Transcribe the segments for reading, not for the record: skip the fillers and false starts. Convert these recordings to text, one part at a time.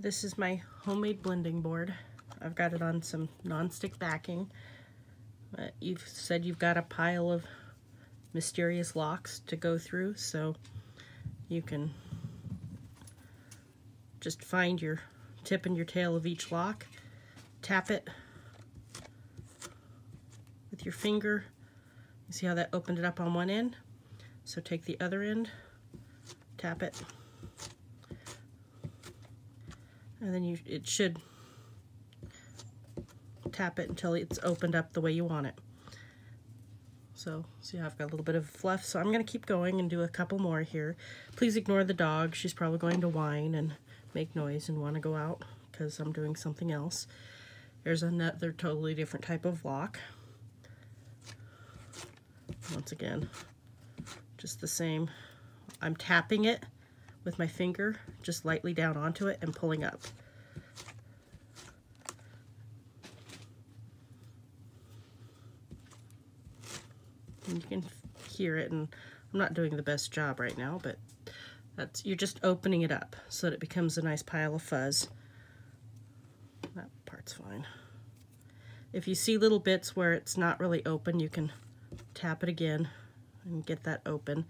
This is my homemade blending board. I've got it on some non-stick backing. You've said you've got a pile of mysterious locks to go through, so you can just find your tip and your tail of each lock, tap it with your finger. You see how that opened it up on one end? So take the other end, tap it, and then it should tap it until it's opened up the way you want it. So see how I've got a little bit of fluff. So I'm going to keep going and do a couple more here. Please ignore the dog. She's probably going to whine and make noise and want to go out because I'm doing something else. There's another totally different type of lock. Once again, just the same. I'm tapping it with my finger just lightly down onto it and pulling up. And you can hear it, and I'm not doing the best job right now, but you're just opening it up so that it becomes a nice pile of fuzz. That part's fine. If you see little bits where it's not really open, you can tap it again and get that open.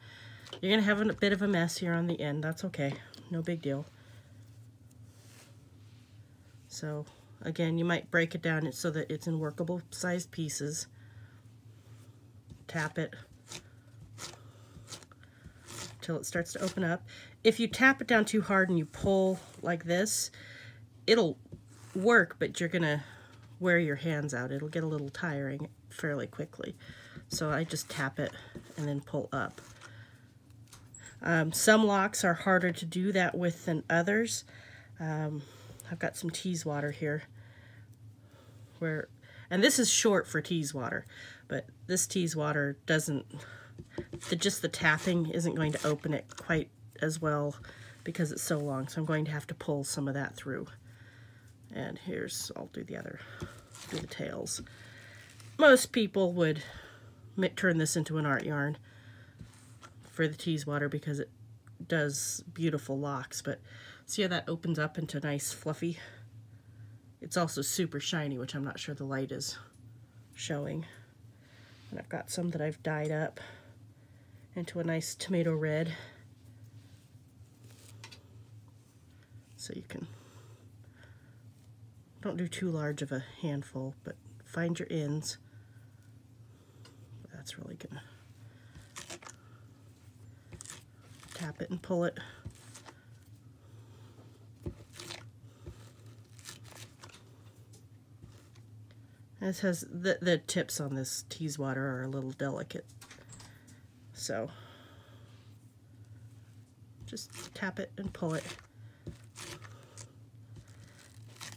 You're going to have a bit of a mess here on the end. That's okay. No big deal. So again, you might break it down so that it's in workable sized pieces. Tap it till it starts to open up. If you tap it down too hard and you pull like this, it'll work, but you're gonna wear your hands out. It'll get a little tiring fairly quickly. So I just tap it and then pull up. Some locks are harder to do that with than others. I've got some Teeswater here, and this is short for Teeswater, but this Teeswater doesn't, just the tapping isn't going to open it quite as well because it's so long, so I'm going to have to pull some of that through. And I'll do the tails. Most people would turn this into an art yarn for the Teeswater because it does beautiful locks, but see how that opens up into nice fluffy? It's also super shiny, which I'm not sure the light is showing. And I've got some that I've dyed up into a nice tomato red. So you can, don't do too large of a handful, but find your ends. That's really good. Tap it and pull it. This has the tips on this Teeswater are a little delicate, so just tap it and pull it.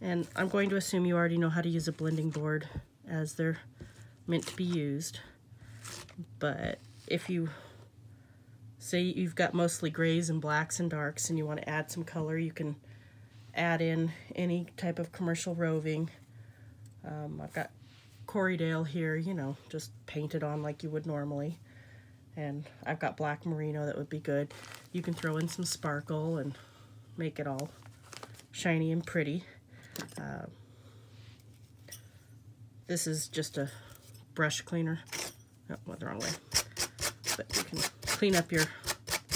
And I'm going to assume you already know how to use a blending board as they're meant to be used, but if you say you've got mostly grays and blacks and darks and you want to add some color, you can add in any type of commercial roving. I've got Corriedale here, you know, just paint it on like you would normally. And I've got black merino that would be good. You can throw in some sparkle and make it all shiny and pretty. This is just a brush cleaner. Oh, went the wrong way. But you can clean up your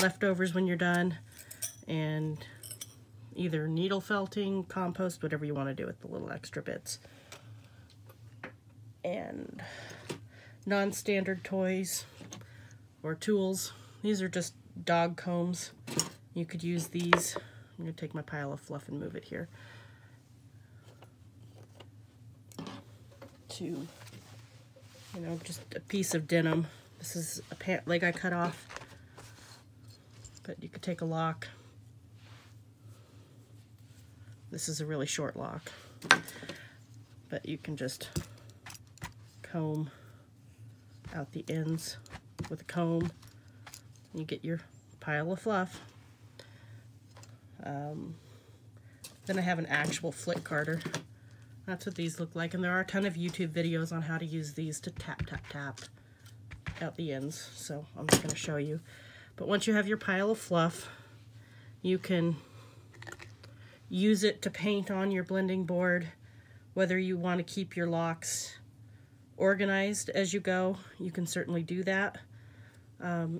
leftovers when you're done, and either needle felting, compost, whatever you want to do with the little extra bits. And non-standard toys or tools. These are just dog combs. You could use these. I'm going to take my pile of fluff and move it here. To, you know, just a piece of denim. This is a pant leg I cut off. But you could take a lock. This is a really short lock. But you can just comb out the ends with a comb. You get your pile of fluff. Then I have an actual flick carder. That's what these look like, and there are a ton of YouTube videos on how to use these to tap, tap, tap out the ends, so I'm just going to show you. But once you have your pile of fluff, you can use it to paint on your blending board. Whether you want to keep your locks organized as you go, you can certainly do that.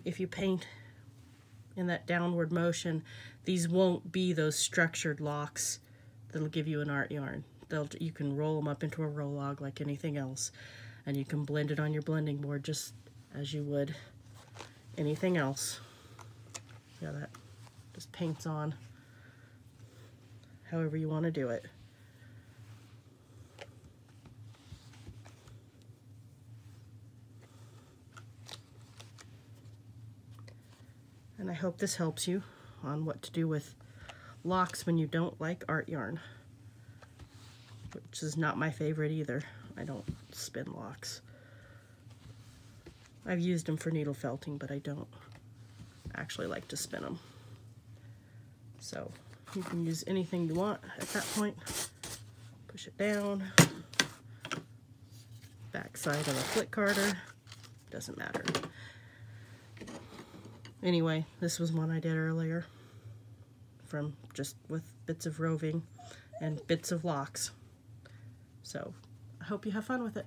If you paint in that downward motion, these won't be those structured locks that'll give you an art yarn. You can roll them up into a roll log like anything else, and you can blend it on your blending board just as you would anything else. Yeah, that just paints on however you want to do it. And I hope this helps you on what to do with locks when you don't like art yarn, which is not my favorite either. I don't spin locks. I've used them for needle felting, but I don't actually like to spin them. So you can use anything you want at that point. Push it down. Back side of a flick carder. Doesn't matter. Anyway, this was one I did earlier from just with bits of roving and bits of locks. So I hope you have fun with it.